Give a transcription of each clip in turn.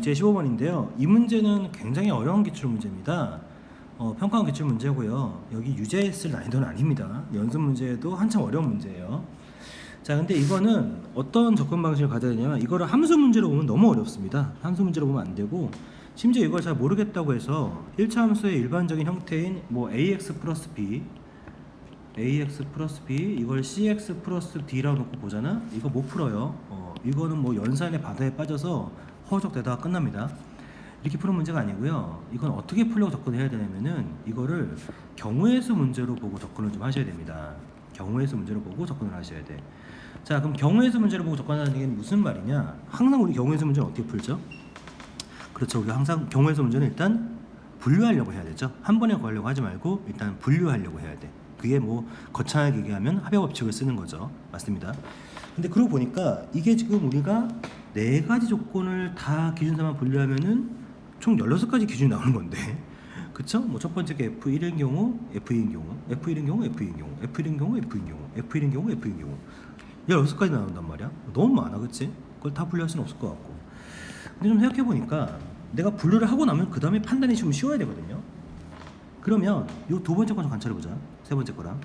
유제 15번인데요. 이 문제는 굉장히 어려운 기출 문제입니다. 평가원 기출 문제고요. 여기 유제했을 난이도는 아닙니다. 연습 문제도 한참 어려운 문제예요. 자, 근데 이거는 어떤 접근 방식을 가져야 되냐면, 이거를 함수 문제로 보면 너무 어렵습니다. 함수 문제로 보면 안 되고, 심지어 이걸 잘 모르겠다고 해서 1차 함수의 일반적인 형태인 뭐 ax 플러스 b 이걸 cx 플러스 d라고 놓고 보잖아. 이거 못 풀어요. 이거는 뭐 연산의 바다에 빠져서 허우적대다가 끝납니다. 이렇게 푸는 문제가 아니고요. 이건 어떻게 풀려고 접근해야 되냐면은, 이거를 경우의 수 문제로 보고 접근을 좀 하셔야 됩니다. 경우의 수 문제로 보고 접근을 하셔야 돼. 자, 그럼 경우의 수 문제로 보고 접근하는 게 무슨 말이냐? 항상 우리 경우의 수 문제는 어떻게 풀죠? 그렇죠. 우리가 항상 경우의 수 문제는 일단 분류하려고 해야 되죠. 한 번에 구하려고 하지 말고 일단 분류하려고 해야 돼. 그게 뭐 거창하게 얘기하면 합의 법칙을 쓰는 거죠. 맞습니다. 근데 그러고 보니까 이게 지금 우리가 네 가지 조건을 다 기준 삼아 분류하면은 총 16가지 기준이 나오는 건데, 그쵸? 뭐 첫 번째 게 F1인 경우, F2인 경우, F1인 경우, F2인 경우, F1인 경우, F인 경우, F1인 경우, F인 경우 16가지 나온단 말이야. 너무 많아, 그치? 그걸 다 분류할 수는 없을 것 같고. 근데 좀 생각해보니까 내가 분류를 하고 나면 그 다음에 판단이 좀 쉬워야 되거든요. 그러면 이 두 번째 거 좀 관찰해보자. 세 번째 거랑.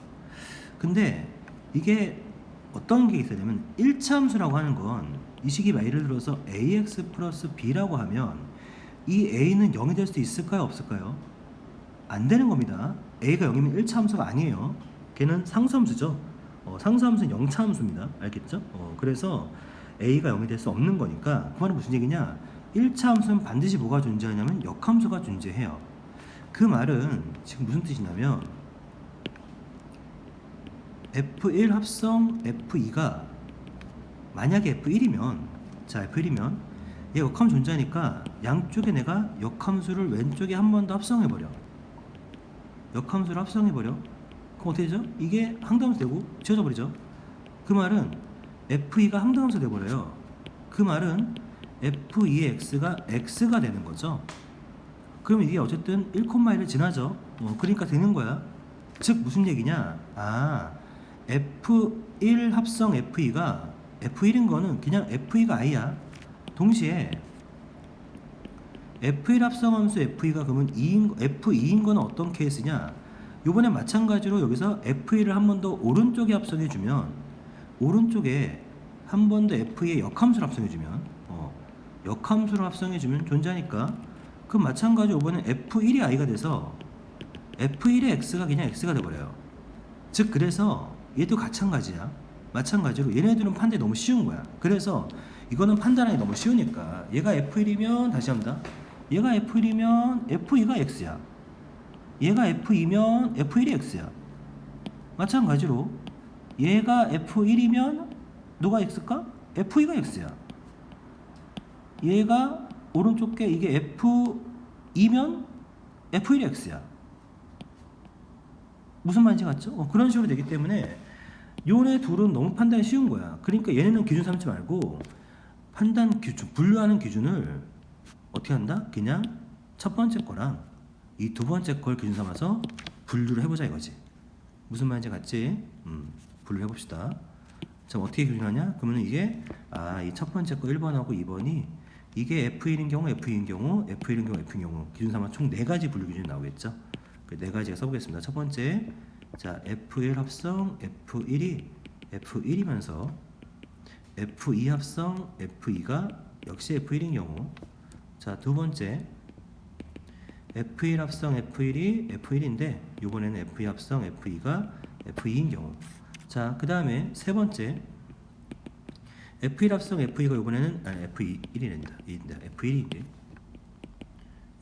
근데 이게 어떤 게 있어야냐면, 1차 함수라고 하는 건 이 식이 예를 들어서 ax 플러스 b라고 하면 이 a는 0이 될 수 있을까요? 없을까요? 안 되는 겁니다. a가 0이면 1차 함수가 아니에요. 걔는 상수함수죠. 상수함수는 0차 함수입니다. 알겠죠? 그래서 a가 0이 될 수 없는 거니까, 그 말은 무슨 얘기냐? 1차 함수는 반드시 뭐가 존재하냐면 역함수가 존재해요. 그 말은 지금 무슨 뜻이냐면, F1 합성 F2가 만약에 F1이면, 자, F1이면 얘 역함 존재하니까 양쪽에 내가 역함수를 왼쪽에 한 번 더 합성해버려. 역함수를 합성해버려. 그럼 어떻게 되죠? 이게 항등함수 되고 지워져 버리죠. 그 말은 F2가 항등함수 돼버려요. 그 말은 F2의 X가 X가 되는 거죠. 그러면 이게 어쨌든 1,1을 지나죠. 그러니까 되는 거야. 즉 무슨 얘기냐? F1 합성 F2가 F1인 거는 그냥 F2가 I야. 동시에 F1 합성함수 F2가 그러면 F2인 거는 어떤 케이스냐? 요번에 마찬가지로 여기서 F1을 한 번 더 오른쪽에 합성해주면, 오른쪽에 한 번 더 F2의 역함수를 합성해주면, 역함수를 합성해주면 존재하니까, 그럼 마찬가지로 이번엔 F1이 I가 돼서 F1의 X가 그냥 X가 돼버려요. 즉 그래서 얘도 마찬가지야. 마찬가지로 얘네들은 판단이 너무 쉬운 거야. 그래서 이거는 판단하기 너무 쉬우니까, 얘가 F1이면, 다시 합니다. 얘가 F1이면 F2가 X야. 얘가 F2면 F1이 X야. 마찬가지로 얘가 F1이면 누가 X일까? F2가 X야. 얘가 오른쪽 게 이게 F2면 F1이 X야. 무슨 말인지 같죠? 그런 식으로 되기 때문에 요네 둘은 너무 판단이 쉬운 거야. 그러니까 얘네는 기준 삼지 말고 판단 기준, 분류하는 기준을 어떻게 한다? 그냥 첫 번째 거랑 이 두 번째 걸 기준 삼아서 분류를 해보자 이거지. 무슨 말인지 같지? 분류해 봅시다. 자, 어떻게 기준하냐? 그러면 이게 이 첫 번째 거 1번하고 2번이 이게 F1인 경우, F2인 경우, F1인 경우, F인 경우 기준 삼아 총 4가지 분류 기준이 나오겠죠. 그 4가지가 써보겠습니다. 첫 번째, 자, F1 합성 F1이면서 F2 합성 F2가 역시 F1인 경우. 자, 두 번째, F1 합성 F1이 F1인데 이번에는 F2 합성 F2가 F2인 경우. 자, 그 다음에 세 번째, F1 합성 F2가 이번에는 F1이랍니다. F1인데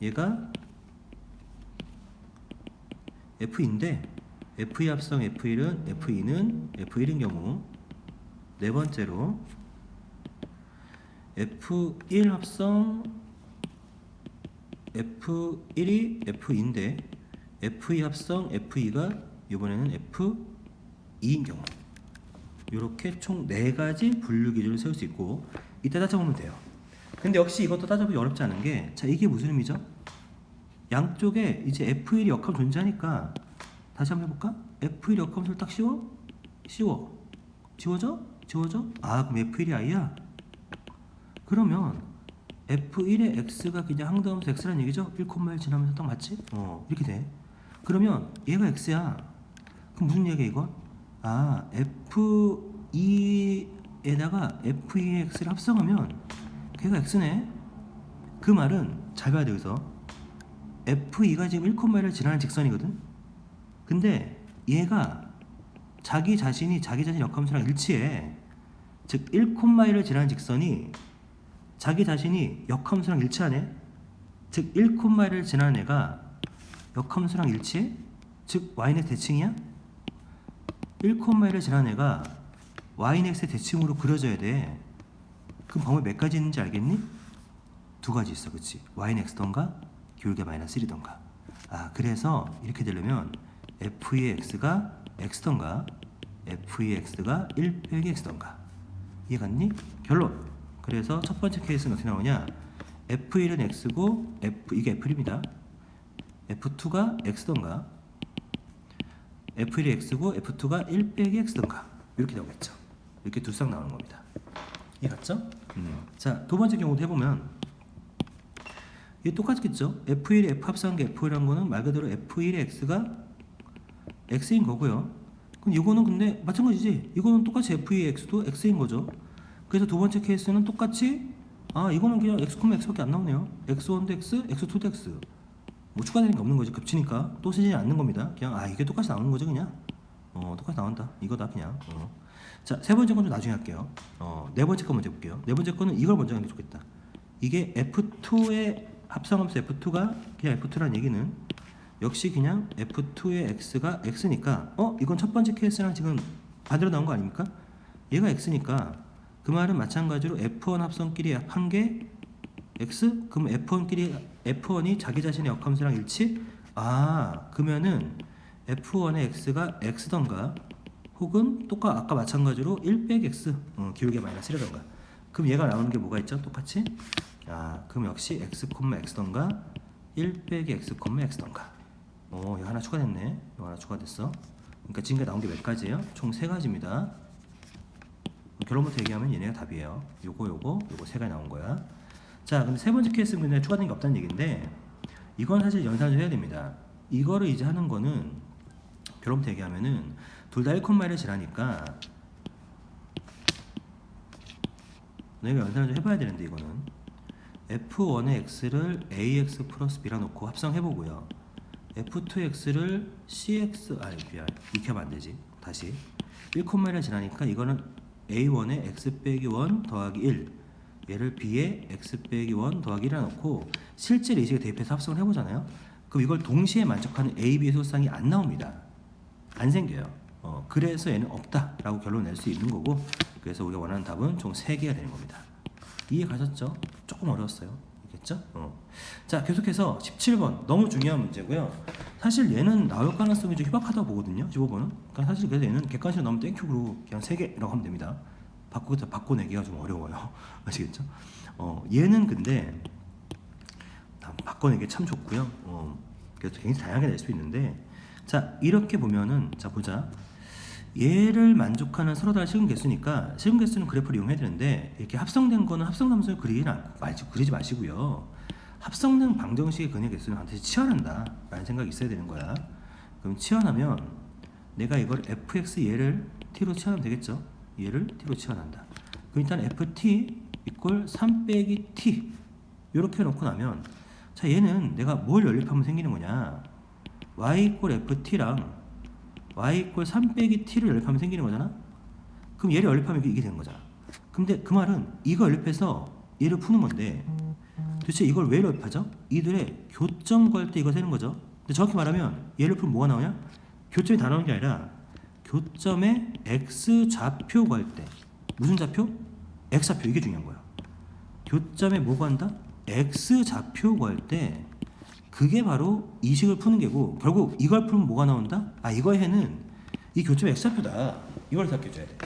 얘가 F인데 F2 합성 F2는 F1인 경우. 네 번째로 F1 합성 F1이 F인데 F2 합성 F2가 이번에는 F2인 경우. 이렇게 총 4가지 분류 기준을 세울 수 있고, 이때 따져보면 돼요. 근데 역시 이것도 따져보기 어렵지 않은 게, 자, 이게 무슨 의미죠? 양쪽에 이제 F1이 역함 존재하니까, 다시 한번 해볼까? F1 역함수를 딱 씌워? 지워져? 그럼 F1이 I야? 그러면 F1의 x가 그냥 항등하면서 x라는 얘기죠. 1,1 지나면서 딱 맞지? 이렇게 돼. 그러면 얘가 x야. 그럼 무슨 얘기야 이건? 아, F2에다가 F2의 x를 합성하면 걔가 x네. 그 말은 잘 봐야 돼. 여기서 F2가 지금 1,1을 지나는 직선이거든. 근데 얘가 자기 자신이 역함수랑 일치해. 즉 1,1을 지나는 직선이 자기 자신이 역함수랑 일치하네. 즉 1,1을 지나는 애가 역함수랑 일치해. 즉 y는 대칭이야. 1,1을 지나는 애가 y는 x의 대칭으로 그려져야 돼. 그럼 방법이 몇 가지 있는지 알겠니? 두 가지 있어, 그치? y는 x던가 기울기 마이너스 1이던가. 아, 그래서 이렇게 되려면 f의 x가 x던가 f의 x가 1 빼기 x던가. 이해 갔니? 결론. 그래서 첫 번째 케이스는 어떻게 나오냐? F1은 x고 이게 F1입니다. F2가 x던가 F1이 x고 F2가 1 빼기 x던가 이렇게 나오겠죠. 이렇게 두 쌍 나오는 겁니다. 이해 갔죠? 자, 두 번째 경우도 해보면 이게 똑같겠죠. F1이 F 합성한 게 F1이라는 거는 말 그대로 F1의 x가 x인 거고요. 그럼 이거는 근데 마찬가지지. 이거는 똑같이 F2의 x도 x인 거죠. 그래서 두 번째 케이스는 똑같이 이거는 그냥 x, x밖에 안 나오네요. x1도 x, x2도 x. 뭐 추가되는 게 없는 거지. 겹치니까 또 쓰지 않는 겁니다. 그냥 이게 똑같이 나오는 거죠, 그냥. 똑같이 나온다. 이거다 그냥. 자, 세 번째 건 좀 나중에 할게요. 네 번째 거 먼저 볼게요. 네 번째 거는 이걸 먼저 하는 게 좋겠다. 이게 F2의 합성함수 F2가 그냥 F2라는 얘기는 역시 그냥 F2의 x가 x니까 이건 첫 번째 케이스랑 지금 반대로 나온 거 아닙니까? 얘가 x니까 그 말은 마찬가지로 F1 합성끼리 한 게 x? 그럼 F1이 자기 자신의 역함수랑 일치? 그러면은 F1의 x가 x던가 혹은 아까 마찬가지로 1 빼기 x 기울기 마이너스 1이던가. 그럼 얘가 나오는 게 뭐가 있죠? 똑같이? 그럼 역시 x, x던가 1 빼기 x, x던가. 이거 하나 추가됐네. 이거 하나 추가됐어. 그러니까 지금까지 나온 게 몇 가지예요? 총 3가지입니다. 결론부터 얘기하면 얘네가 답이에요. 요거 세 가지 나온 거야. 자, 근데 세 번째 케이스는 그냥 추가된 게 없다는 얘기인데 이건 사실 연산을 해야 됩니다. 이거를 이제 하는 거는 결론부터 얘기하면은 둘 다 1,1을 지나니까 내가 연산을 좀 해봐야 되는데 이거는 F1의 x를 ax 플러스 b라 놓고 합성해보고요. F2의 x를 cx 이렇게 하면 안 되지. 다시 1,1을 지나니까 이거는 a1의 x 빼기 1 더하기 1 얘를 b의 x 빼기 1 더하기 1을 놓고 실제 레식에 대입해서 합성을 해보잖아요. 그럼 이걸 동시에 만족하는 a, b의 소수쌍이 안 나옵니다. 안 생겨요. 그래서 얘는 없다라고 결론을 낼 수 있는 거고, 그래서 우리가 원하는 답은 총 3개가 되는 겁니다. 이해 가셨죠? 조금 어려웠어요. 알겠죠? 자, 계속해서 17번 너무 중요한 문제고요. 사실 얘는 나올 가능성이 좀 희박하다고 보거든요. 15번은. 그러니까 사실 그래서 얘는 객관식으로 나오면 땡큐로 그냥 3개라고 하면 됩니다. 바꿔내기가 좀 어려워요. 아시겠죠? 얘는 근데 바꿔내기 참 좋고요. 그래서 굉장히 다양하게 낼 수 있는데, 자, 이렇게 보면은, 자, 보자. 얘를 만족하는 서로 다른 시금 개수니까 시금 개수는 그래프를 이용해야 되는데, 이렇게 합성된 거는 합성함수를 그리지 마시고요. 합성된 방정식의 근의 개수는 반드시 치환한다 라는 생각이 있어야 되는 거야. 그럼 치환하면 내가 이걸 fx 얘를 t로 치환하면 되겠죠. 얘를 t로 치환한다. 그럼 일단 ft 이꼴 3 빼기 t 이렇게 놓고 나면, 자, 얘는 내가 뭘 연립하면 생기는 거냐, y 이꼴 ft랑 y 이꼴 3 빼기 t를 연립하면 생기는 거잖아. 그럼 얘를 연립하면 이게 되는 거잖아. 근데 그 말은 이거 연립해서 얘를 푸는 건데, 도대체 이걸 왜 연립하죠? 이들의 교점 구할 때 이거 세는 거죠. 근데 정확히 말하면 얘를 풀면 뭐가 나오냐? 교점이 다 나오는 게 아니라 교점의 x 좌표 구할 때, 무슨 좌표? x 좌표. 이게 중요한 거야. 교점에 뭐 구한다? x 좌표 구할 때 그게 바로 이 식을 푸는 게고, 결국 이걸 풀면 뭐가 나온다? 이거의 해는 이 교점의 x좌표다. 이걸 생각해줘야 돼.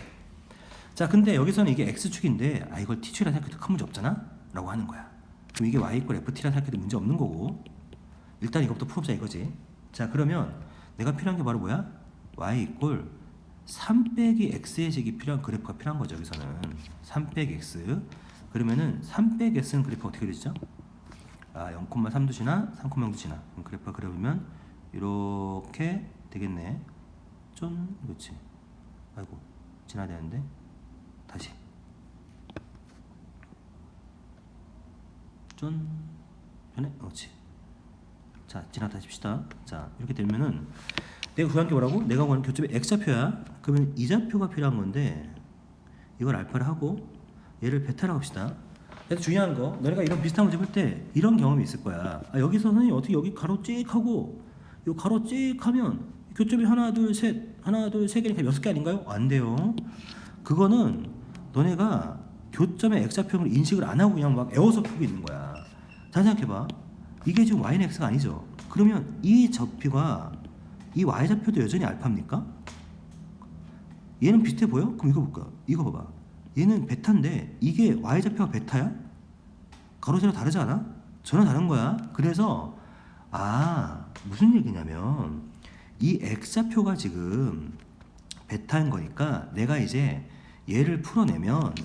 자, 근데 여기서는 이게 x축인데 이걸 t축이라 생각해도 큰 문제 없잖아? 라고 하는 거야. 그럼 이게 y 이꼴 ft라 생각해도 문제 없는 거고, 일단 이것부터 풀어보자 이거지. 자, 그러면 내가 필요한 게 바로 뭐야? y 이꼴 3 빼기 x의 식이 필요한 그래프가 필요한 거죠. 여기서는 3 빼기 x. 그러면은 3 빼기 x는 그래프 어떻게 되죠? 0,3도 지나 3,0도 지나. 그럼 그래프 그려보면 이렇게 되겠네. 좀 그렇지. 아이고 지나야 되는데 다시 좀 변해. 그렇지. 자 지나다 칩시다. 자 이렇게 되면은 내가 구한 게 뭐라고? 내가 구하는 교점의 x좌표야. 그러면 이 좌표가 필요한 건데 이걸 알파를 하고 얘를 베타라고 합시다. 그래서 중요한 거 너네가 이런 비슷한 문제 볼 때 이런 경험이 있을 거야. 여기서 선생님 어떻게 여기 가로 찍 하고 요 가로 찍 하면 교점이 하나 둘 셋 개니까 6개 아닌가요? 안 돼요. 그거는 너네가 교점의 x좌표를 인식을 안 하고 그냥 막 애워서 풀고 있는 거야. 잘 생각해봐. 이게 지금 y는 x가 아니죠. 그러면 이 좌표가 이 y좌표도 여전히 알파입니까? 얘는 비슷해 보여? 그럼 이거 볼까? 이거 봐봐. 얘는 베타인데 이게 y좌표가 베타야? 가로 세로 다르지 않아? 전혀 다른 거야. 그래서 무슨 얘기냐면 이 x좌표가 지금 베타인 거니까 내가 이제 얘를 풀어내면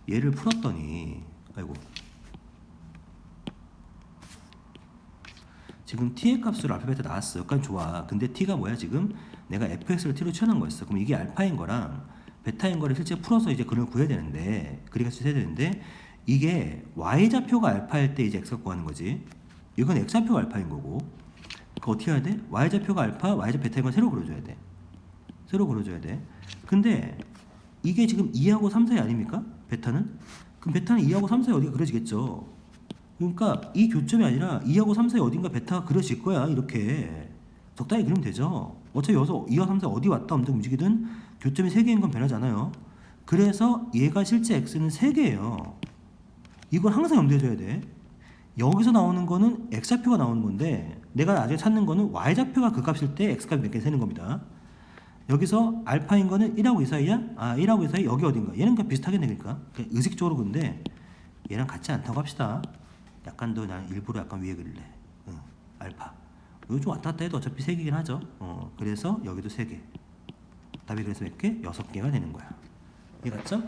얘를 풀었더니 아이고 지금 t의 값으로 알파 베타 나왔어. 약간 좋아. 근데 t가 뭐야 지금? 내가 fx를 t로 치환한 거였어. 그럼 이게 알파인 거랑 베타인 거를 실제 풀어서 이제 그걸 구해야 되는데 그리가 해야 되는데 이게 y좌표가 알파일 때 이제 x가 구하는 거지. 이건 x좌표가 알파인 거고. 그 어떻게 해야 돼? y좌표가 알파, y좌표 베타인 건 새로 그려줘야 돼. 새로 그려줘야 돼. 근데 이게 지금 2하고 3 사이 아닙니까? 베타는? 그럼 베타는 2하고 3 사이 어디가 그려지겠죠. 그러니까 이 교점이 아니라 2하고 3 사이 어딘가 베타가 그려질 거야. 이렇게 적당히 그리면 되죠. 어차피 여기서 2와 3 사이 어디 왔다 없다 움직이든 교점이 3개인 건 변하지 않아요. 그래서 얘가 실제 x는 3개예요. 이걸 항상 염두에 둬야 돼. 여기서 나오는 거는 x좌표가 나오는 건데 내가 나중에 찾는 거는 y좌표가 그 값일 때 x값이 몇 개 세는 겁니다. 여기서 알파인 거는 1하고 2 사이야? 1하고 2 사이 여기 어딘가. 얘는 그냥 비슷하게 되니까 의식적으로. 근데 얘랑 같지 않다고 합시다. 약간 더 난 일부러 약간 위에 그릴래. 알파. 이거 좀 왔다 갔다 해도 어차피 3개긴 하죠. 그래서 여기도 3개. 답이 그래서 몇 개? 6개가 되는 거야. 이해갔죠?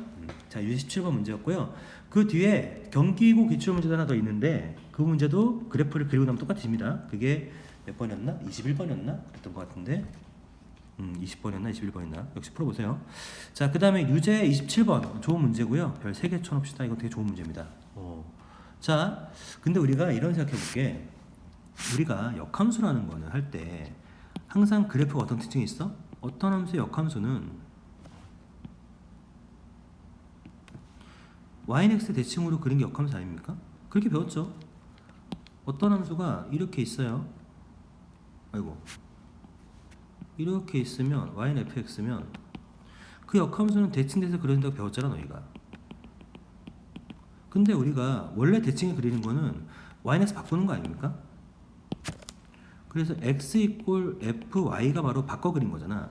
자, 67번 문제였고요. 그 뒤에 경기고 기출 문제도 하나 더 있는데 그 문제도 그래프를 그리고 나면 똑같습니다. 그게 몇 번이었나? 21번이었나? 그랬던 것 같은데 20번이었나? 21번이었나? 역시 풀어보세요. 자, 그 다음에 유제 27번 좋은 문제고요. 별 3개 쳐놓읍시다. 이거 되게 좋은 문제입니다. 자, 근데 우리가 이런 생각해볼게. 우리가 역함수라는 거는 할 때 항상 그래프가 어떤 특징이 있어? 어떤 함수의 역함수는 yx 대칭으로 그린 게 역함수 아닙니까? 그렇게 배웠죠. 어떤 함수가 이렇게 있어요. 아이고 이렇게 있으면 y는 fx면 그 역함수는 대칭돼서 그려진다고 배웠잖아 너희가. 근데 우리가 원래 대칭에 그리는 거는 yx 바꾸는 거 아닙니까? 그래서 x 이꼴 fy가 바로 바꿔 그린 거잖아.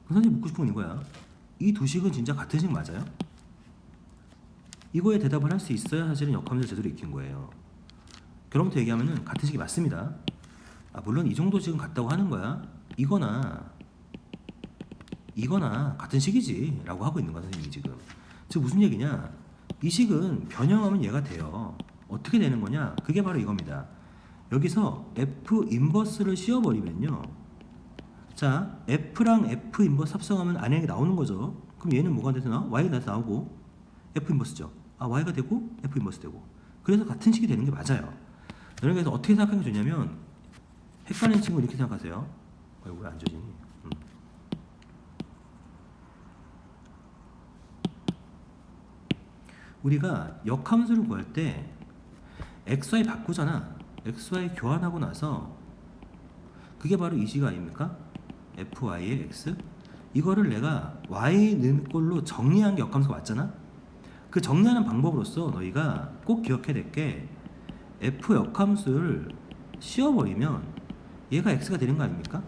그 선생님 묻고 싶은 건 이거야. 이 두 식은 진짜 같은 식 맞아요? 이거에 대답을 할 수 있어야 사실은 역함수를 제대로 익힌 거예요. 결론부터 얘기하면은 같은 식이 맞습니다. 물론 이 정도 식은 같다고 하는 거야. 이거나 같은 식이지 라고 하고 있는 거야 선생님이 지금. 즉 무슨 얘기냐, 이 식은 변형하면 얘가 돼요. 어떻게 되는 거냐, 그게 바로 이겁니다. 여기서 f 인버스를 씌워버리면요, 자 f랑 f 인버스 합성하면 안에 나오는 거죠. 그럼 얘는 뭐가 돼서 나와? y가 돼서 나오고 f 인버스죠. y가 되고 f 인버스 되고. 그래서 같은 식이 되는 게 맞아요. 여러분 그래서 어떻게 생각하는 게 좋냐면 헷갈리는 친구 이렇게 생각하세요. 왜 안 좋지? 우리가 역함수를 구할 때 xy 바꾸잖아. xy 교환하고 나서 그게 바로 이 식 아닙니까? fy의 x. 이거를 내가 y 는 꼴로 정리한 게 역함수가 맞잖아. 그 정리하는 방법으로서 너희가 꼭 기억해야 될 게 f 역함수를 씌워버리면 얘가 x가 되는 거 아닙니까?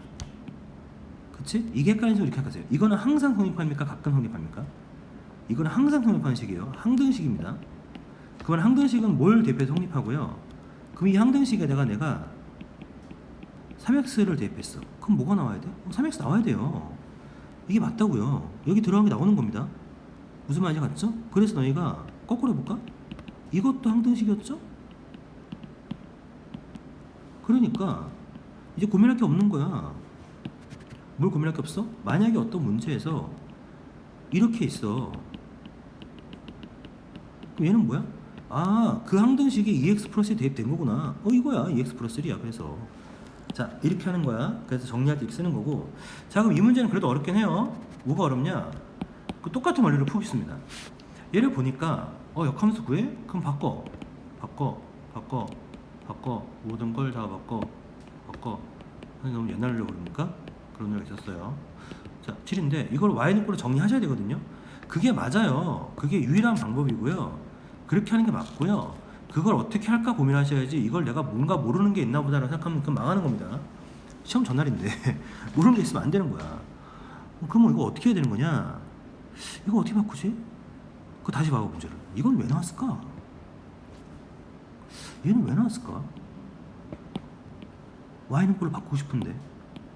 그치? 이게 헷갈리는 식으로 이렇게 생각하세요. 이거는 항상 성립합니까? 가끔 성립합니까? 이거는 항상 성립하는 식이에요. 항등식입니다. 그러면 항등식은 뭘 대입해서 성립하고요. 그럼 이 항등식에다가 내가 3x를 대입했어. 그럼 뭐가 나와야 돼? 3x 나와야 돼요. 이게 맞다고요. 여기 들어간 게 나오는 겁니다. 무슨 말인지 갔죠? 그래서 너희가 거꾸로 해볼까? 이것도 항등식이었죠? 그러니까 이제 고민할 게 없는 거야. 뭘 고민할 게 없어? 만약에 어떤 문제에서 이렇게 있어. 그럼 얘는 뭐야? 아, 그 항등식이 EX 플러스에 대입된 거구나. 이거야. EX 플러스 1이야. 그래서 자, 이렇게 하는 거야. 그래서 정리할 때 이렇게 쓰는 거고. 자, 그럼 이 문제는 그래도 어렵긴 해요. 뭐가 어렵냐? 그 똑같은 원리를 풀겠습니다. 얘를 보니까 역함수 구해? 그럼 바꿔. 모든 걸 다 바꿔. 너무 옛날로 그럽니까? 그런 노래가 있었어요. 자, 7인데 이걸 y는 정리하셔야 되거든요. 그게 맞아요. 그게 유일한 방법이고요. 그렇게 하는 게 맞고요. 그걸 어떻게 할까 고민하셔야지, 이걸 내가 뭔가 모르는 게 있나 보다라고 생각하면 그건 망하는 겁니다. 시험 전날인데 모르는 게 있으면 안 되는 거야. 그러면 이거 어떻게 해야 되는 거냐? 이거 어떻게 바꾸지? 그거 다시 봐봐 문제를. 이건 왜 나왔을까? 얘는 왜 나왔을까? y는 꼴을 바꾸고 싶은데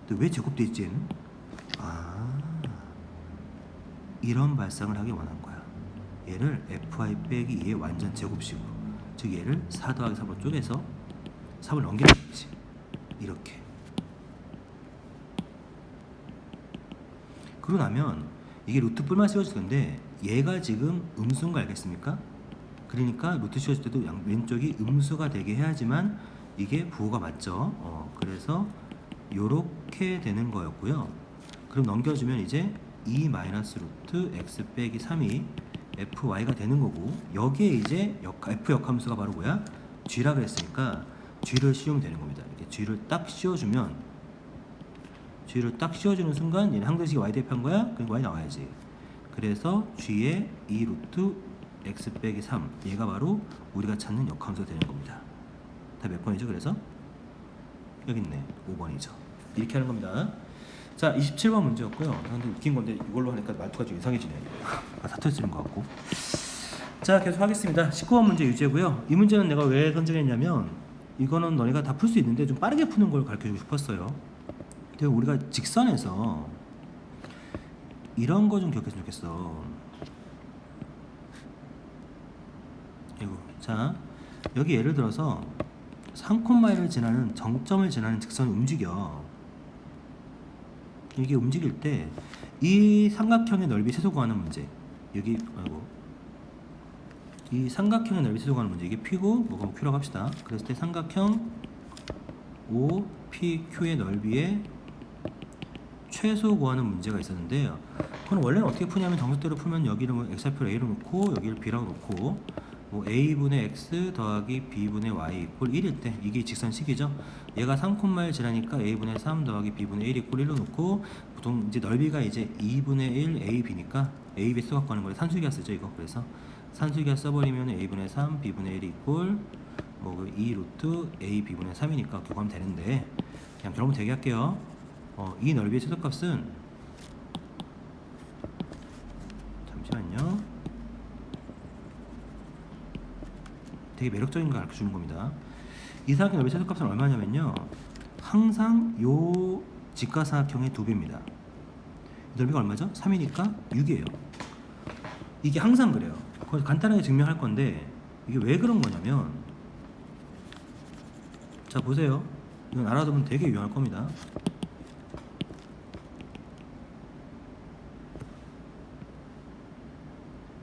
근데 왜 제곱돼 있지 얘는? 아, 이런 발상을 하기 원한 거야. 얘를 fy 빼기 2의 완전 제곱식으로, 즉 얘를 4 더하기 3으로 쪼개서 3을 넘기는 거지. 이렇게. 그러고 나면 이게 루트 뿔만 씌워질 텐데 얘가 지금 음수인 거 알겠습니까? 그러니까 루트 씌워질 때도 왼쪽이 음수가 되게 해야지만 이게 부호가 맞죠. 그래서 요렇게 되는 거였고요. 그럼 넘겨주면 이제 2 마이너스 루트 x 빼기 3이 fy가 되는 거고, 여기에 이제 f 역함수가 바로 뭐야? g라 그랬으니까 g를 씌우면 되는 겁니다. 이렇게 g를 딱 씌워주면, g를 딱 씌워주는 순간 얘는 항등식이 y 대입한 거야. 그리고 y 나와야지. 그래서 g의 2 루트 x 빼기 3, 얘가 바로 우리가 찾는 역함수가 되는 겁니다. 다 몇 번이죠? 그래서 여기 있네. 5번이죠. 이렇게 하는 겁니다. 자, 27번 문제였고요. 근데 웃긴 건데 이걸로 하니까 말투가 좀 이상해지네. 사투리 쓰는 것 같고. 자, 계속 하겠습니다. 19번 문제 유제고요. 이 문제는 내가 왜 선정했냐면, 이거는 너네가 다 풀 수 있는데 좀 빠르게 푸는 걸 가르쳐주고 싶었어요. 근데 우리가 직선에서 이런 거 좀 기억했으면 좋겠어. 이거. 자, 여기 예를 들어서 3,1을 지나는 정점을 지나는 직선이 움직여. 이게 움직일 때 이 삼각형의 넓이 최소 구하는 문제. 여기 이 삼각형의 넓이 최소 구하는 문제. 이게 P고 뭐가 Q라고 합시다. 그랬을 때 삼각형 OPQ의 넓이의 최소 구하는 문제가 있었는데요. 그건 원래는 어떻게 푸냐면 정석대로 풀면 여기를 뭐 x좌표 a로 놓고 여기를 b라고 놓고 뭐 a분의 x 더하기 b분의 y 이꼴 1일 때, 이게 직선식이죠. 얘가 3,1 지나니까 a분의 3 더하기 b분의 1 이꼴 1로 놓고, 보통 이제 넓이가 이제 2분의 1 ab니까 ab 수갖고 하는 거예요. 산수기하 쓰죠 이거. 그래서 산수기하 써버리면 a분의 3 b분의 1 이꼴 뭐 2 루트 a b분의 3이니까 그거 하면 되는데, 그냥 여러분 되게 할게요. 이 넓이의 최소값은, 잠시만요, 되게 매력적인 걸 가르쳐주는 겁니다. 이 사각형 넓이 최소값은 얼마냐면요, 항상 요 직가사각형의 2배입니다. 넓이가 얼마죠? 3이니까 6이에요. 이게 항상 그래요. 그걸 간단하게 증명할 건데, 이게 왜 그런 거냐면, 자 보세요. 이건 알아두면 되게 유용할 겁니다.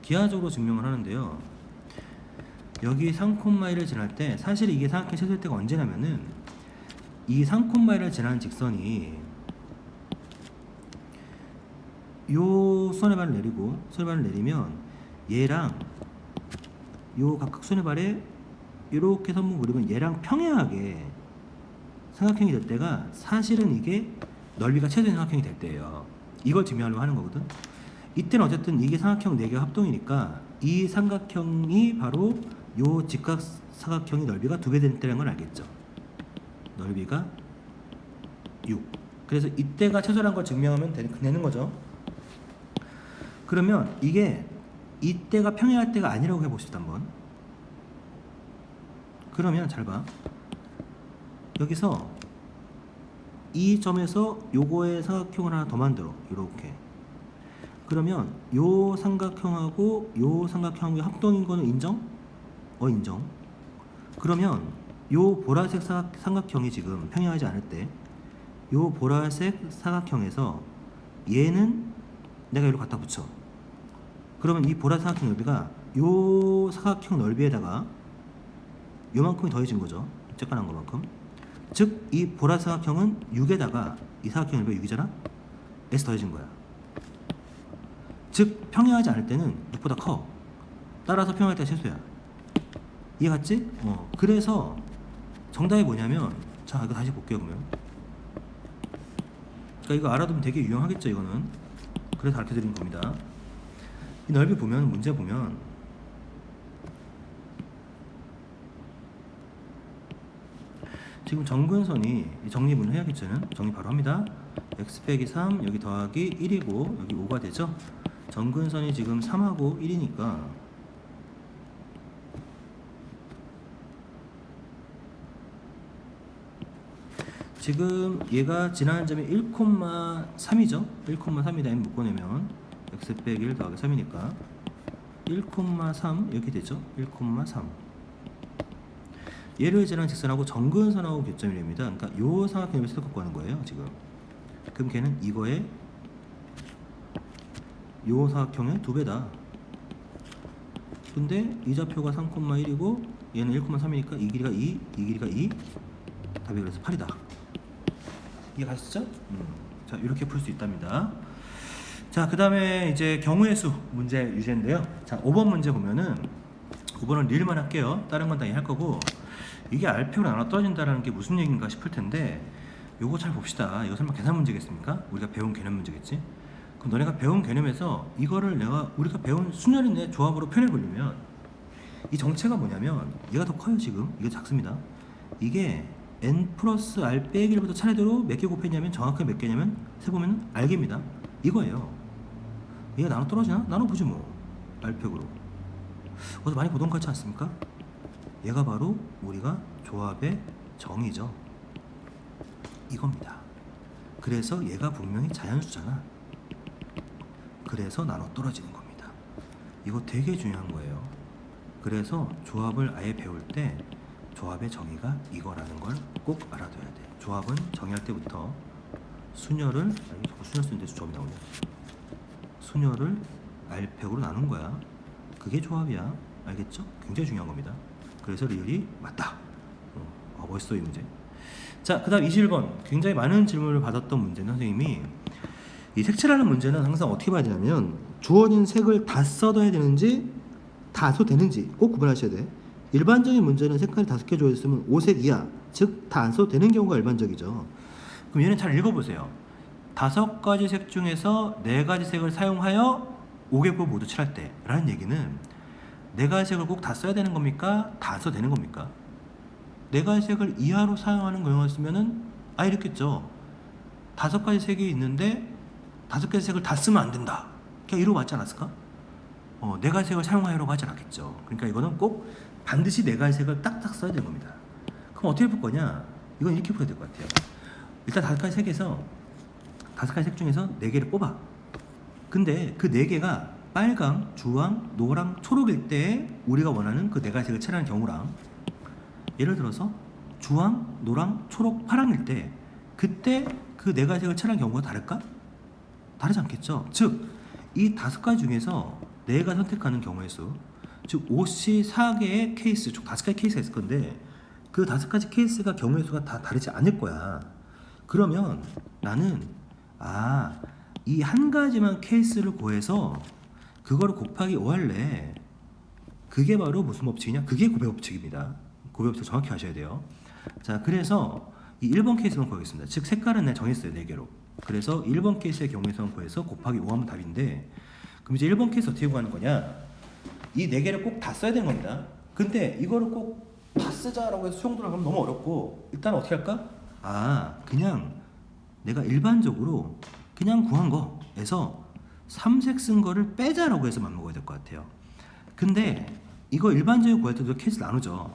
기하적으로 증명을 하는데요, 여기 3,1을 지날 때 사실 이게 사각형이 최소일 때가 언제냐면은, 이 3,1을 지나는 직선이 요 손해발을 내리고 손해발을 내리면 얘랑 요 각각 손해발에 이렇게 선분 그리면 얘랑 평행하게 삼각형이 될 때가 사실은 이게 넓이가 최소인 삼각형이 될 때예요. 이걸 증명하려고 하는 거거든. 이때는 어쨌든 이게 삼각형 4개가 합동이니까 이 삼각형이 바로 요 직각사각형의 넓이가 2배 되는 때라는 걸 알겠죠. 넓이가 6. 그래서 이때가 최소라는 걸 증명하면 되는 거죠. 그러면 이게 이때가 평행할 때가 아니라고 해봅시다 한번. 그러면 잘 봐. 여기서 이 점에서 요거의 사각형을 하나 더 만들어. 이렇게. 그러면 요 삼각형하고 요 삼각형의 합동인 거는 인정? 인정. 그러면 요 보라색 삼각형이 지금 평행하지 않을 때 요 보라색 사각형에서 얘는 내가 여기로 갖다 붙여. 그러면 이 보라색 사각형 넓이가 요 사각형 넓이에다가 요만큼이 더해진 거죠. 쬐깐한 것만큼. 즉 이 보라색 사각형은 6에다가 이 사각형 넓이가 6이잖아. S 더해진 거야. 즉 평행하지 않을 때는 6보다 커. 따라서 평행할 때 최소야. 이해 갔지? 그래서 정답이 뭐냐면, 자 이거 다시 볼게요. 그러면 그러니까 이거 알아두면 되게 유용하겠죠. 이거는 그래서 가르쳐드린 겁니다. 이 넓이 보면, 문제 보면 지금 정근선이 정리분을 해야겠죠. 정리 바로 합니다. x 빼기 3 여기 더하기 1이고 여기 5가 되죠. 정근선이 지금 3하고 1이니까 지금 얘가 지나는 점이 1,3이죠. 1,3이다 m 묶어내면 x 빼기 1 더하기 3이니까 1,3 이렇게 되죠. 1,3 얘를 지나는 직선하고 정근선하고 교점이 됩니다. 그러니까 요 삼각형을 세탁 하는 거예요. 지금 그럼 걔는 이거에 요 사각형의 2배다. 근데 이 좌표가 3,1이고 얘는 1,3이니까 이 길이가 2, 이 길이가 2. 답이 그래서 8이다. 이해 가시죠? 자, 이렇게 풀 수 있답니다. 자, 그 다음에 이제 경우의 수 문제 유제인데요. 자, 5번 문제 보면은 5번은 릴만 할게요. 다른 건 다 이해할 거고, 이게 R표로 나눠 떨어진다는 게 무슨 얘기인가 싶을 텐데, 요거 잘 봅시다. 이거 설마 계산 문제겠습니까? 우리가 배운 개념 문제겠지? 그럼 너네가 배운 개념에서 이거를 우리가 배운 순열인의 조합으로 표현해 보려면 이 정체가 뭐냐면, 얘가 더 커요. 지금 이게 작습니다. 이게 n 플러스 r 빼기 1부터 차례대로 몇 개 곱했냐면, 정확하게 몇 개냐면 세보면 r개입니다. 이거예요. 얘가 나눠 떨어지나? 나눠보지 뭐. r표로 어디서 많이 보던 것 같지 않습니까? 얘가 바로 우리가 조합의 정의죠. 이겁니다. 그래서 얘가 분명히 자연수잖아. 그래서 나눠 떨어지는 겁니다. 이거 되게 중요한 거예요. 그래서 조합을 아예 배울 때 조합의 정의가 이거라는 걸 꼭 알아둬야 돼. 조합은 정의할 때부터 순열을, 자꾸 순열 쓰는데 조합이 나오냐, 순열을 R팩으로 나눈 거야. 그게 조합이야. 알겠죠? 굉장히 중요한 겁니다. 그래서 리을이 맞다. 멋있어 이 문제. 자, 그 다음 21번 굉장히 많은 질문을 받았던 문제는, 선생님이 이 색칠하는 문제는 항상 어떻게 봐야 되냐면, 주어진 색을 다 써둬야 되는지 다 안 써도 되는지 꼭 구분하셔야 돼. 일반적인 문제는 색깔이 5개 주어졌으면 5색 이하, 즉 다 안 써도 되는 경우가 일반적이죠. 그럼 얘는 잘 읽어보세요. 5가지 색 중에서 4가지 색을 사용하여 5개국 모두 칠할 때 라는 얘기는 4가지 색을 꼭 다 써야 되는 겁니까? 다 안 써도 되는 겁니까? 4가지 색을 이하로 사용하는 경우였으면은 이렇겠죠. 5가지 색이 있는데 5가지 색을 다 쓰면 안 된다. 그냥 이러고 맞지 않았을까? 4가지 색을 사용하려고 하지 않았겠죠. 그러니까 이거는 꼭 반드시 4가지 색을 딱딱 써야 되는 겁니다. 그럼 어떻게 풀 거냐? 이건 이렇게 풀어야 될 것 같아요. 일단 5가지 색에서 5가지 색 중에서 4개를 뽑아. 근데 그 4개가 빨강, 주황, 노랑, 초록일 때 우리가 원하는 그 4가지 색을 칠하는 경우랑, 예를 들어서 주황, 노랑, 초록, 파랑일 때 그때 그 4가지 색을 칠하는 경우가 다를까? 다르지 않겠죠. 즉 이 5가지 중에서 내가 선택하는 경우의 수, 즉 54개의 케이스, 총 5가지 케이스가 있을 건데 그 5가지 케이스가 경우의 수가 다 다르지 않을 거야. 그러면 나는 이 한 가지만 케이스를 구해서 그거를 곱하기 5 할래. 그게 바로 무슨 법칙이냐? 그게 고배 법칙입니다. 고배 법칙 정확히 하셔야 돼요. 자, 그래서 이 1번 케이스만 구하겠습니다. 즉 색깔은 내가 정했어요. 4개로. 그래서 1번 케이스의 경우에서만 구해서 곱하기 5 하면 답인데, 그럼 이제 1번 케이스 어떻게 구하는 거냐? 이 4개를 꼭 다 써야 되는 겁니다. 근데 이거를 꼭 다 쓰자라고 해서 수용도를 하면 너무 어렵고, 일단 어떻게 할까? 그냥 내가 일반적으로 그냥 구한 거에서 3색 쓴 거를 빼자라고 해서 맘먹어야 될 것 같아요. 근데 이거 일반적으로 구할 때도 케이스 나누죠.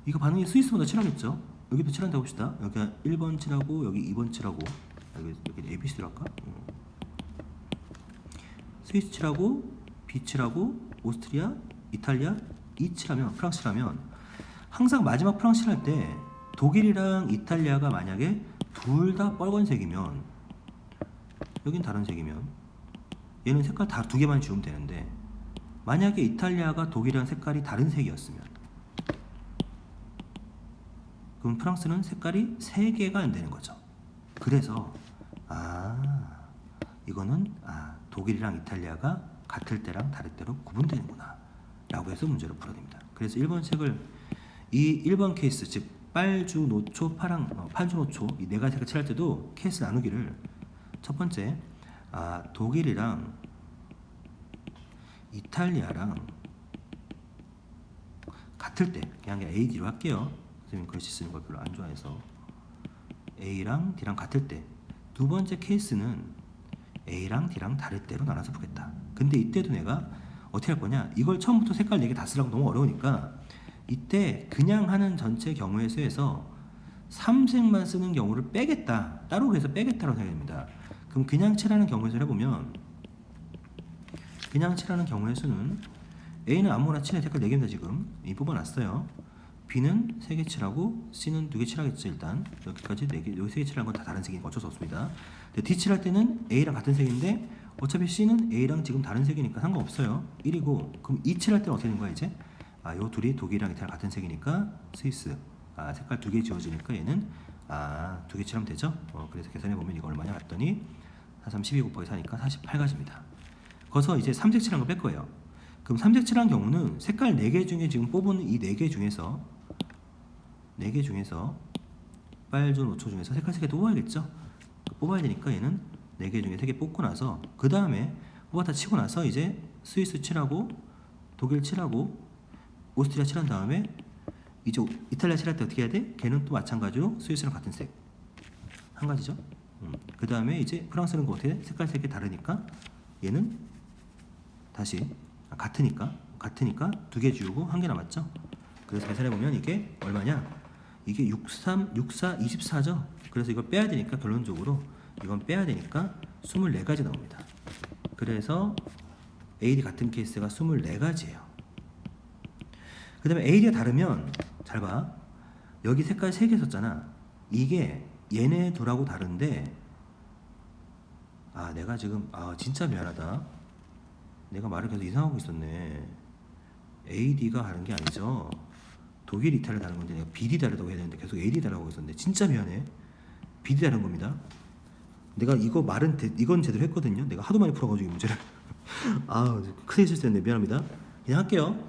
이거 반응이 스위스보다 칠하겠죠. 여기도 칠한다고 봅시다. 여기가 1번 칠하고 여기 2번 칠하고 여기 ABC로 할까? 스위스 칠하고 B 칠하고 오스트리아, 이탈리아, E 칠하면 프랑스라면 항상 마지막 프랑스 칠할 때 독일이랑 이탈리아가 만약에 둘 다 빨간색이면 여긴 다른 색이면 얘는 색깔 다 두 개만 지우면 되는데 만약에 이탈리아가 독일이랑 색깔이 다른 색이었으면 그럼 프랑스는 색깔이 3개가 안 되는 거죠. 그래서 이거는 독일이랑 이탈리아가 같을 때랑 다를 때로 구분되는구나 라고 해서 문제를 풀어야 됩니다. 그래서 1번 책을 이 1번 케이스 즉 빨주, 노초, 판주, 노초 이 네 가지 색을 칠할 때도 케이스 나누기를 첫 번째 독일이랑 이탈리아랑 같을 때 그냥 AD로 할게요. 선생님 글씨 쓰는 걸 별로 안 좋아해서 A랑 D랑 같을 때 두 번째 케이스는 A랑 D랑 다를 때로 나눠서 보겠다. 근데 이때도 내가 어떻게 할 거냐 이걸 처음부터 색깔 4개 다 쓰라고 너무 어려우니까 이때 그냥 하는 전체 경우의 수에서 3색만 쓰는 경우를 빼겠다. 따로 해서 빼겠다라고 생각합니다. 그럼 그냥 칠하는 경우의 수를 해보면 그냥 칠하는 경우의 수는 A는 아무거나 칠해 색깔 4개입니다. 지금 이 뽑아놨어요. B는 3개 칠하고 C는 2개 칠하겠죠. 일단 여기까지 4개, 여기 3개 칠하는 건 다 다른 색이니까 어쩔 수 없습니다. 근데 D 칠할 때는 A랑 같은 색인데 어차피 C는 A랑 지금 다른 색이니까 상관없어요. 1이고 그럼 E 칠할 때는 어떻게 되는 거야 이제? 요 둘이 독일이랑 이탈리아 같은 색이니까 스위스 색깔 2개 지워지니까 얘는 2개 칠하면 되죠. 그래서 계산해보면 이거 얼마냐 봤더니 4, 3, 12 곱하기 4니까 48가지입니다. 거기서 이제 3색 칠한 거 뺄 거예요. 그럼 3색 칠한 경우는 색깔 4개 중에 지금 뽑은 이 4개 중에서 빨주, 노초 중에서 색깔 3개 또 뽑아야겠죠. 뽑아야 되니까 얘는 4개 중에 3개 뽑고 나서 그 다음에 뽑았다 치고 나서 이제 스위스 칠하고 독일 칠하고 오스트리아 칠한 다음에 이제 이탈리아 칠할 때 어떻게 해야 돼? 걔는 또 마찬가지로 스위스랑 같은 색 한 가지죠. 그 다음에 이제 프랑스는 그 어떻게 돼? 색깔 3개 다르니까 얘는 다시 같으니까 2개 지우고 1개 남았죠. 그래서 계산해보면 이게 얼마냐 이게 63, 64, 24죠. 그래서 이걸 빼야 되니까 결론적으로 이건 빼야 되니까 24가지 나옵니다. 그래서 AD 같은 케이스가 24가지예요. 그 다음에 AD가 다르면 잘 봐. 여기 색깔 3개 썼잖아. 이게 얘네 둘하고 다른데 내가 지금 진짜 미안하다. 내가 말을 계속 이상하고 있었네. AD가 다른 게 아니죠. 독일, 이탈리아 다른 건데 내가 BD 다르다고 해야 되는데 계속 AD 다르다고 했었는데 진짜 미안해. BD 다른 겁니다. 내가 이거 이건 제대로 했거든요. 내가 하도 많이 풀어가지고 이 문제를 크게 실수했네. 미안합니다. 그냥 할게요.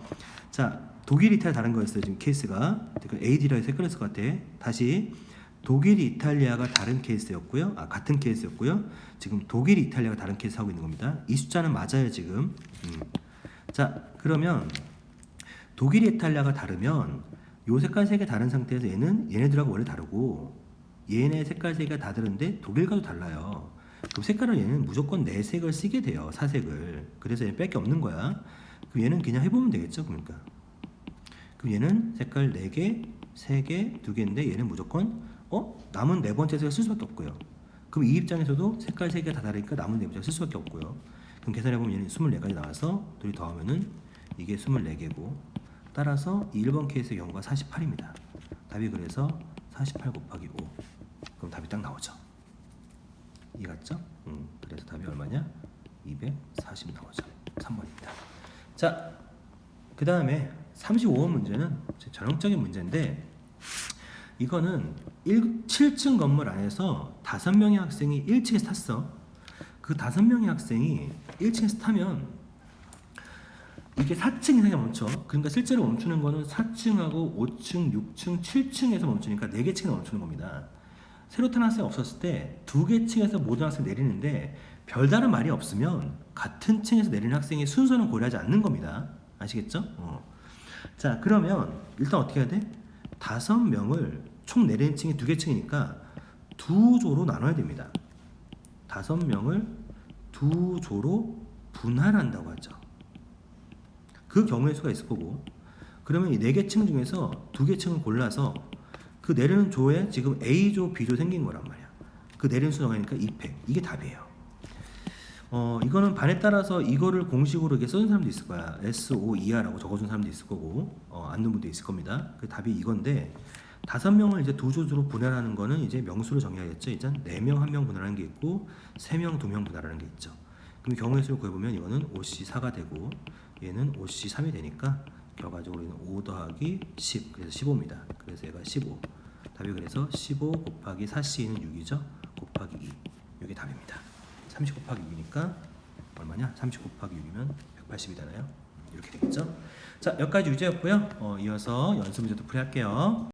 자, 독일, 이탈리아 다른 거였어요. 지금 케이스가 AD라고 헷갈렸을 것 같아. 다시 독일, 이탈리아가 다른 케이스였고요. 같은 케이스였고요. 지금 독일, 이탈리아가 다른 케이스 하고 있는 겁니다. 이 숫자는 맞아요 지금. 자, 그러면 독일, 이탈리아가 다르면 요 색깔 3개 다른 상태에서 얘네들하고 원래 다르고 얘네 색깔 3개가 다 다른데 독일과도 달라요. 그럼 색깔을 얘는 무조건 4색을 쓰게 돼요. 4색을. 그래서 얘는 뺄 게 없는 거야. 그럼 얘는 그냥 해보면 되겠죠. 그러니까 그럼 얘는 색깔 4개, 3개, 2개인데 얘는 무조건 남은 네 번째 색을 쓸 수밖에 없고요. 그럼 이 입장에서도 색깔 3개가 다 다르니까 남은 네 번째 쓸 수밖에 없고요. 그럼 계산해보면 얘는 24가지 나와서 둘이 더하면은 이게 24개고 따라서 이 1번 케이스의 경우가 48입니다. 답이 그래서 48 곱하기 5. 그럼 답이 딱 나오죠. 이 같죠? 그래서 답이 얼마냐? 240 나오죠. 3번입니다. 자, 그 다음에 35번 문제는 전형적인 문제인데 이거는 7층 건물 안에서 5명의 학생이 1층에서 탔어. 그 5명의 학생이 1층에서 타면 이게 4층 이상에 멈춰. 그러니까 실제로 멈추는 거는 4층하고 5층, 6층, 7층에서 멈추니까 4개 층에서 멈추는 겁니다. 새로 탄 학생이 없었을 때 2개 층에서 모든 학생이 내리는데 별다른 말이 없으면 같은 층에서 내리는 학생의 순서는 고려하지 않는 겁니다. 아시겠죠? 자, 그러면 일단 어떻게 해야 돼? 5명을 총 내리는 층이 2개 층이니까 2조로 나눠야 됩니다. 5명을 2조로 분할한다고 하죠. 그 경우의 수가 있을 거고 그러면 이 4개 층 중에서 2개 층을 골라서 그 내리는 조에 지금 A조, B조 생긴 거란 말이야. 그 내리는 수 정하니까 2팩. 이게 답이에요. 이거는 반에 따라서 이거를 공식으로 이렇게 써준 사람도 있을 거야. SOER라고 적어준 사람도 있을 거고, 안 넣은 분도 있을 겁니다. 그 답이 이건데, 5명을 이제 두 조로 분할하는 거는 이제 명수로 정의하겠죠. 이제 4명 1명 분할하는 게 있고, 3명 2명 분할하는 게 있죠. 그럼 경우의 수를 구해보면 이거는 5C4가 되고, 얘는 5C3이 되니까, 결과적으로 얘는 5 더하기 10, 그래서 15입니다. 그래서 얘가 15. 답이 그래서 15 곱하기 4C는 6이죠. 곱하기 2. 이게 답입니다. 30 곱하기 6이니까 얼마냐? 30 곱하기 6이면 180이 되나요? 이렇게 되겠죠? 자, 여기까지 유제였고요. 이어서 연습 문제도 풀이할게요.